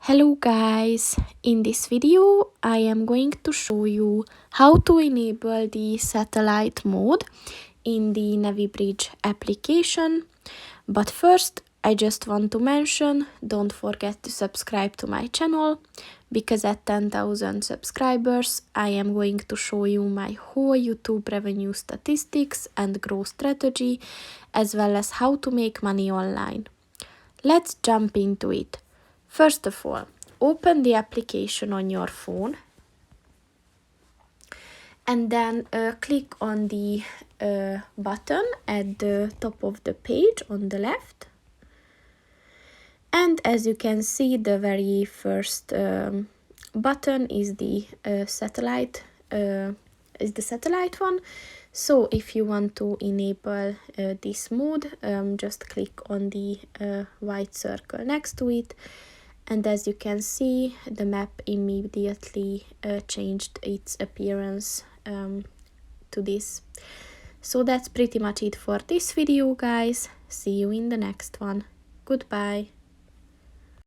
Hello guys, in this video I am going to show you how to enable the satellite mode in the NaviBridge application. But first I just want to mention, don't forget to subscribe to my channel, because at 10,000 subscribers I am going to show you my whole YouTube revenue statistics and growth strategy, as well as how to make money online. Let's jump into it. First of all, open the application on your phone and then click on the button at the top of the page on the left. And as you can see, the very first button is the satellite one. So if you want to enable this mode, just click on the white circle next to it. And as you can see, the map immediately changed its appearance to this. So that's pretty much it for this video, guys. See you in the next one. Goodbye.